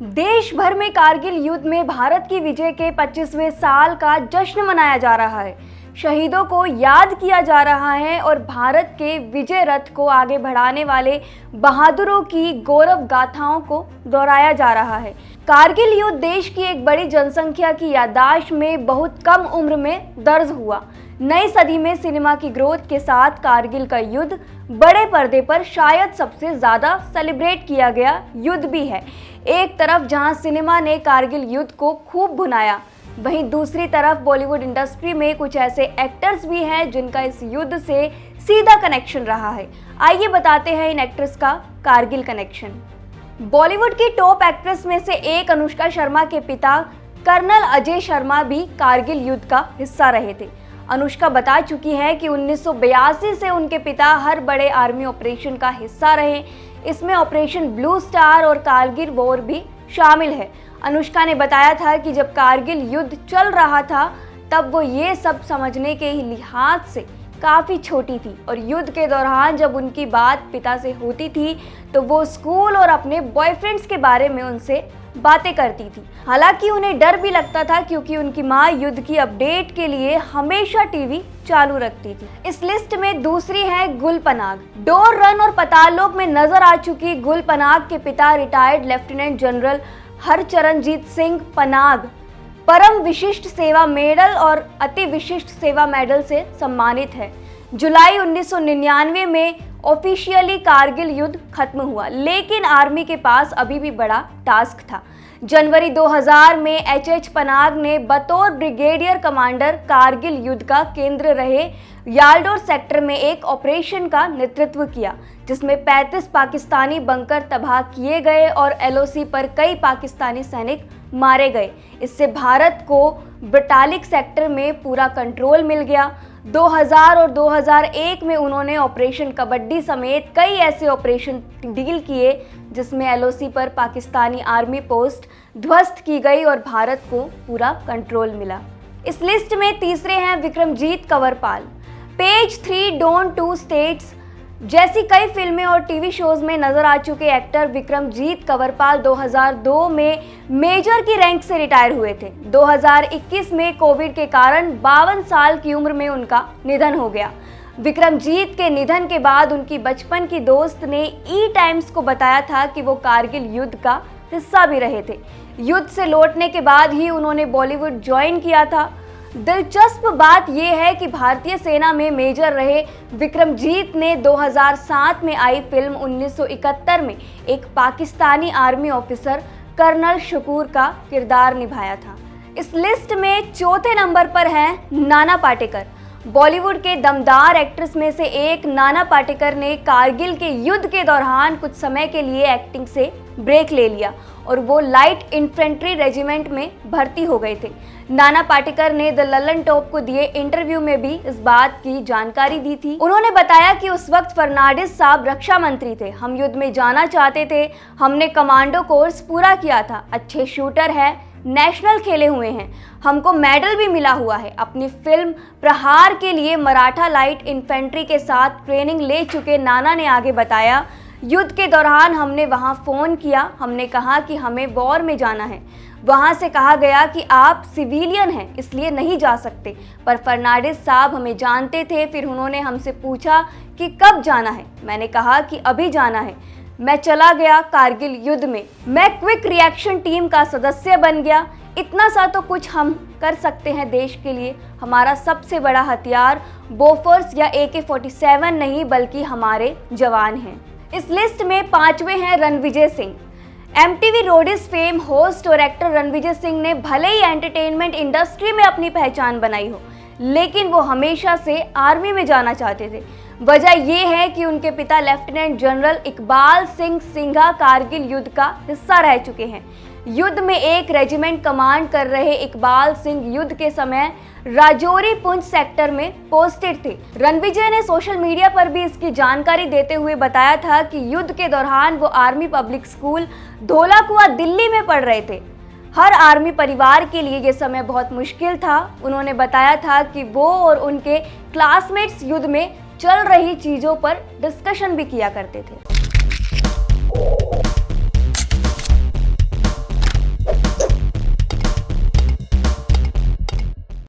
देश भर में कारगिल युद्ध में भारत की विजय के 25वें साल का जश्न मनाया जा रहा है। शहीदों को याद किया जा रहा है और भारत के विजय रथ को आगे बढ़ाने वाले बहादुरों की गौरव गाथाओं को दोहराया जा रहा है। कारगिल युद्ध देश की एक बड़ी जनसंख्या की याददाश्त में बहुत कम उम्र में दर्ज हुआ। नई सदी में सिनेमा की ग्रोथ के साथ कारगिल का युद्ध बड़े पर्दे पर शायद सबसे ज़्यादा सेलिब्रेट किया गया युद्ध भी है। एक तरफ जहां सिनेमा ने कारगिल युद्ध को खूब भुनाया, वहीं दूसरी तरफ बॉलीवुड इंडस्ट्री में कुछ ऐसे एक्टर्स भी हैं जिनका इस युद्ध से सीधा कनेक्शन रहा है। आइए बताते हैं इन एक्ट्रेस का कारगिल कनेक्शन। बॉलीवुड की टॉप एक्ट्रेस में से एक अनुष्का शर्मा के पिता कर्नल अजय शर्मा भी कारगिल युद्ध का हिस्सा रहे थे। अनुष्का बता चुकी है कि 1982 से उनके पिता हर बड़े आर्मी ऑपरेशन का हिस्सा रहे। इसमें ऑपरेशन ब्लू स्टार और कारगिल वॉर भी शामिल है। अनुष्का ने बताया था कि जब कारगिल युद्ध चल रहा था तब वो ये सब समझने के लिहाज से काफ़ी छोटी थी और युद्ध के दौरान जब उनकी बात पिता से होती थी तो वो स्कूल और अपने बॉयफ्रेंड्स के बारे में उनसे बातें करती थी। हालांकि उन्हें डर भी लगता था क्योंकि उनकी माँ युद्ध की अपडेट के लिए हमेशा टीवी चालू रखती थी। इस लिस्ट में दूसरी है गुल पनाग। डोर रन और पतालोक में नजर आ चुकी गुल पनाग के पिता retired lieutenant general Harcharanjit Singh Panag Param Vishisht सेवा मेडल और अति विशिष्ट सेवा मेडल से सम्मानित है। जुलाई 1999 में ऑफिशियली कारगिल युद्ध खत्म हुआ, लेकिन आर्मी के पास अभी भी बड़ा टास्क था। जनवरी 2000 में एच पनाग ने बतौर ब्रिगेडियर कमांडर कारगिल युद्ध का केंद्र रहे याल्डोर सेक्टर में एक ऑपरेशन का नेतृत्व किया, जिसमें 35 पाकिस्तानी बंकर तबाह किए गए और एलओसी पर कई पाकिस्तानी सैनिक मारे गए। इससे भारत को बटालिक सेक्टर में पूरा कंट्रोल मिल गया। 2000 और 2001 में उन्होंने ऑपरेशन कबड्डी समेत कई ऐसे ऑपरेशन डील किए जिसमें एलओसी पर पाकिस्तानी आर्मी पोस्ट ध्वस्त की गई और भारत को पूरा कंट्रोल मिला। इस लिस्ट में तीसरे हैं Vikramjeet Kanwarpal. Page 3 Don 2 States जैसी कई फिल्में और टीवी शोज में नजर आ चुके एक्टर विक्रमजीत कंवरपाल 2002 में मेजर की रैंक से रिटायर हुए थे। 2021 में कोविड के कारण 52 साल की उम्र में उनका निधन हो गया। विक्रमजीत के निधन के बाद उनकी बचपन की दोस्त ने ई टाइम्स को बताया था कि वो कारगिल युद्ध का हिस्सा भी रहे थे। युद्ध से लौटने के बाद ही उन्होंने बॉलीवुड ज्वाइन किया था। दिलचस्प बात यह है कि भारतीय सेना में मेजर रहे विक्रमजीत ने 2007 में आई फिल्म 1971 में एक Pakistani army officer colonel Shakoor का किरदार निभाया था। इस लिस्ट में चौथे नंबर पर हैं नाना पाटेकर। बॉलीवुड के दमदार एक्ट्रेस में से एक नाना पाटेकर ने कारगिल के युद्ध के दौरान कुछ समय के लिए एक्टिंग से ब्रेक ले लिया और वो लाइट इन्फेंट्री रेजिमेंट में भर्ती हो गए थे। नाना पाटेकर ने द ललन टॉप को दिए इंटरव्यू में भी इस बात की जानकारी दी थी। उन्होंने बताया कि उस वक्त फर्नांडिस साहब रक्षा मंत्री थे, हम युद्ध में जाना चाहते थे, हमने कमांडो कोर्स पूरा किया था, अच्छे शूटर है, नेशनल खेले हुए हैं, हमको मेडल भी मिला हुआ है। अपनी फिल्म प्रहार के लिए मराठा लाइट इन्फेंट्री के साथ ट्रेनिंग ले चुके नाना ने आगे बताया, युद्ध के दौरान हमने वहां फ़ोन किया, हमने कहा कि हमें वॉर में जाना है। वहां से कहा गया कि आप सिविलियन हैं इसलिए नहीं जा सकते, पर फर्नांडिस साहब हमें जानते थे। फिर उन्होंने हमसे पूछा कि कब जाना है, मैंने कहा कि अभी जाना है। मैं चला गया कारगिल युद्ध में, मैं क्विक रिएक्शन टीम का सदस्य बन गया। इतना सा तो कुछ हम कर सकते हैं देश के लिए। हमारा सबसे बड़ा हथियार बोफोर्स या AK-47 नहीं बल्कि हमारे जवान हैं। इस लिस्ट में पांचवें हैं Ranvijay Singh. MTV Roadies fame host और एक्टर रणविजय सिंह ने भले ही एंटरटेनमेंट इंडस्ट्री में अपनी पहचान बनाई हो, लेकिन वो हमेशा से आर्मी में जाना चाहते थे। वजह ये है कि उनके पिता लेफ्टिनेंट जनरल इकबाल सिंह सिंघा कारगिल युद्ध का हिस्सा रह चुके हैं। युद्ध में एक रेजिमेंट कमांड कर रहे इकबाल सिंह युद्ध के समय राजौरी पुंछ सेक्टर में पोस्टेड थे। रणविजय ने सोशल मीडिया पर भी इसकी जानकारी देते हुए बताया था कि युद्ध के दौरान वो army public school Dhaulakuan Delhi में पढ़ रहे थे। हर आर्मी परिवार के लिए ये समय बहुत मुश्किल था। उन्होंने बताया था कि वो और उनके क्लासमेट्स युद्ध में चल रही चीज़ों पर डिस्कशन भी किया करते थे।